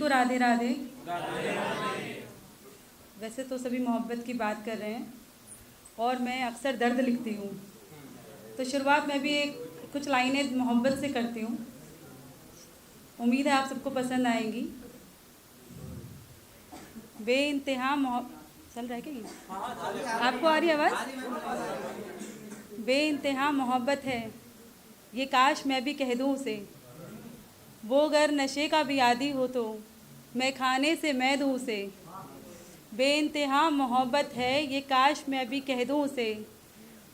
को राधे राधे। वैसे तो सभी मोहब्बत की बात कर रहे हैं और मैं अक्सर दर्द लिखती हूँ, तो शुरुआत में भी कुछ लाइनें मोहब्बत से करती हूँ। उम्मीद है आप सबको पसंद आएंगी। बेइंतहा चल रहा है क्या ये? आपको आ रही आवाज़? बेइंतहा मोहब्बत है ये, काश मैं भी कह दूँ उसे। वो अगर नशे का भी आदी हो तो मैं खाने से मैं दूँ उसे। बेइंतहा मोहब्बत है ये, काश मैं भी कह दूँ उसे।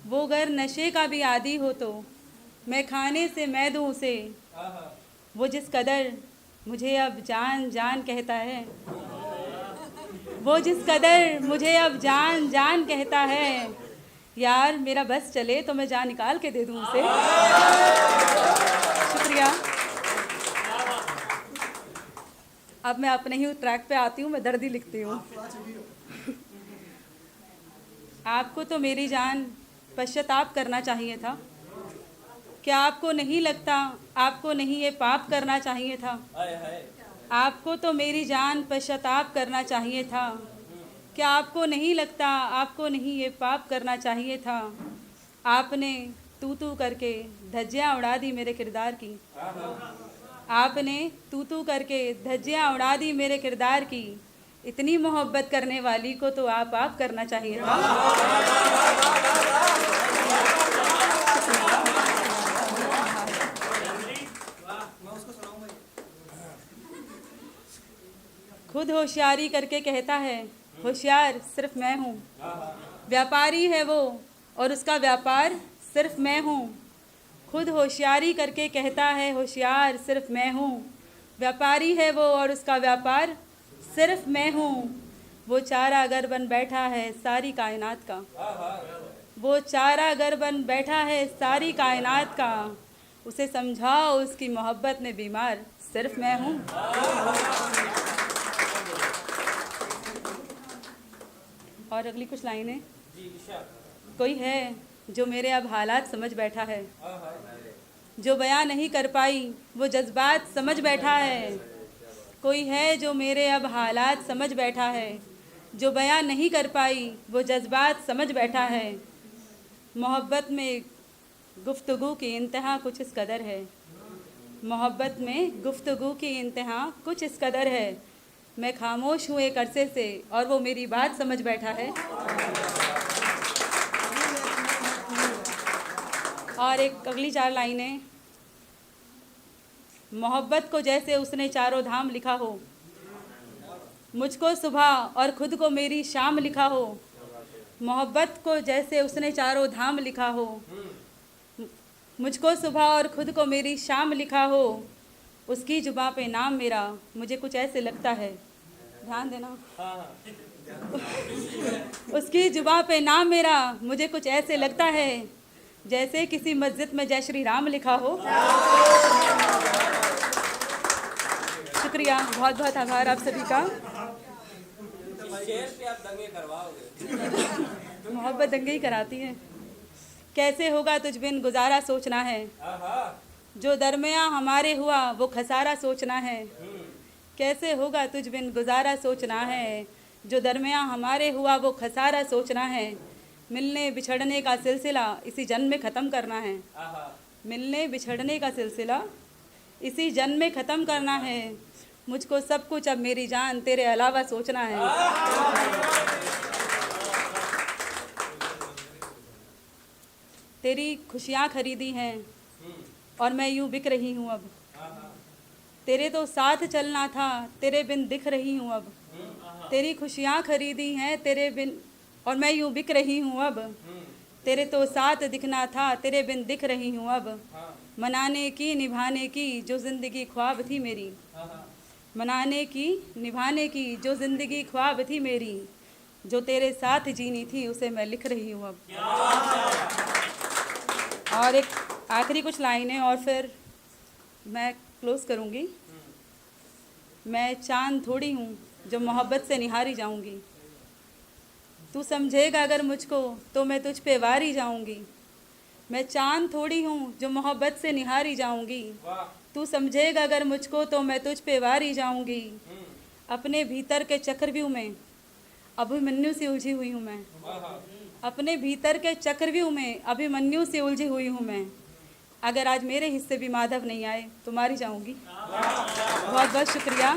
वो अगर नशे का भी आदी हो तो मैं खाने से मैं दूँ उसे। वो जिस कदर मुझे अब जान जान कहता है, वो जिस कदर मुझे अब जान जान कहता है, यार मेरा बस चले तो मैं जान निकाल के दे दूँ उसे। शुक्रिया। अब मैं अपने ही ट्रैक पे आती हूँ, मैं दर्द ही लिखती हूँ। आपको तो मेरी जान पश्चाताप करना चाहिए था। क्या आपको नहीं लगता आपको नहीं ये पाप करना चाहिए था? आपको तो मेरी जान पश्चाताप करना चाहिए था। क्या आपको नहीं लगता आपको नहीं ये पाप करना चाहिए था? आपने तू तू करके धज्जियाँ उड़ा दी मेरे किरदार की। आपने तू तू करके धज्जियाँ उड़ा दी मेरे किरदार की। इतनी मोहब्बत करने वाली को तो आप करना चाहिए था। खुद होशियारी करके कहता है होशियार सिर्फ मैं हूँ। व्यापारी है वो और उसका व्यापार सिर्फ मैं हूँ। खुद होशियारी करके कहता है होशियार सिर्फ मैं हूँ। व्यापारी है वो और उसका व्यापार सिर्फ मैं हूँ। वो चारागर बन बैठा है सारी कायनात का। वो चारागर बन बैठा है सारी कायनात का। उसे समझाओ उसकी मोहब्बत में बीमार सिर्फ मैं हूँ। और अगली कुछ लाइनें। कोई है जो मेरे अब हालात समझ बैठा है, जो बयां नहीं कर पाई वो जज्बात समझ बैठा है। कोई है जो मेरे अब हालात समझ बैठा है, जो बयां नहीं कर पाई वो जज्बात समझ बैठा है। मोहब्बत में गुफ्तगू की इंतहा कुछ इस कदर है। मोहब्बत में गुफ्तगू की इंतहा कुछ इस कदर है। मैं खामोश हूँ एक अरसे से और वो मेरी बात समझ बैठा है। और एक अगली 4 लाइनें। मोहब्बत को जैसे उसने चारों धाम लिखा हो, मुझको सुबह और खुद को मेरी शाम लिखा हो। मोहब्बत को जैसे उसने चारों धाम लिखा हो, मुझको सुबह और खुद को मेरी शाम लिखा हो। उसकी जुबां पे नाम मेरा मुझे कुछ ऐसे लगता है, ध्यान देना। उसकी जुबां पे नाम मेरा मुझे कुछ ऐसे लगता है जैसे किसी मस्जिद में जय श्री राम लिखा हो। शुक्रिया, बहुत बहुत आभार आप सभी का। मोहब्बत दंगे ही कराती है। कैसे होगा तुझ बिन गुजारा सोचना है, जो दरमियाँ हमारे हुआ वो खसारा सोचना है। कैसे होगा तुझ बिन गुजारा सोचना है, जो दरमियाँ हमारे हुआ वो खसारा सोचना है। मिलने बिछड़ने का सिलसिला इसी जन्म में ख़त्म करना है। मिलने बिछड़ने का सिलसिला इसी जन्म में ख़त्म करना है। मुझको सब कुछ अब मेरी जान तेरे अलावा सोचना है। तेरी खुशियाँ खरीदी हैं और मैं यूँ बिक रही हूँ अब। तेरे तो साथ चलना था तेरे बिन दिख रही हूँ अब। तेरी खुशियाँ खरीदी हैं तेरे बिन और मैं यूँ बिक रही हूँ अब। तेरे तो साथ दिखना था तेरे बिन दिख रही हूँ अब। मनाने की निभाने की जो ज़िंदगी ख्वाब थी मेरी, मनाने की निभाने की जो ज़िंदगी ख्वाब थी मेरी, जो तेरे साथ जीनी थी उसे मैं लिख रही हूँ अब। और एक आखिरी कुछ लाइनें और फिर मैं क्लोज़ करूँगी। मैं चांद थोड़ी हूँ जो मोहब्बत से निहारी जाऊँगी। तू समझेगा अगर मुझको तो मैं तुझ पे वारी जाऊँगी। मैं चांद थोड़ी हूँ जो मोहब्बत से निहारी जाऊँगी। तू समझेगा अगर मुझको तो मैं तुझ पे वारी जाऊँगी। अपने भीतर के चक्रव्यूह में अभिमन्यु से उलझी हुई हूँ मैं। अपने भीतर के चक्रव्यूह में अभिमन्यु से उलझी हुई हूँ मैं। अगर आज मेरे हिस्से भी माधव नहीं आए तो मारी जाऊंगी। बहुत बहुत शुक्रिया।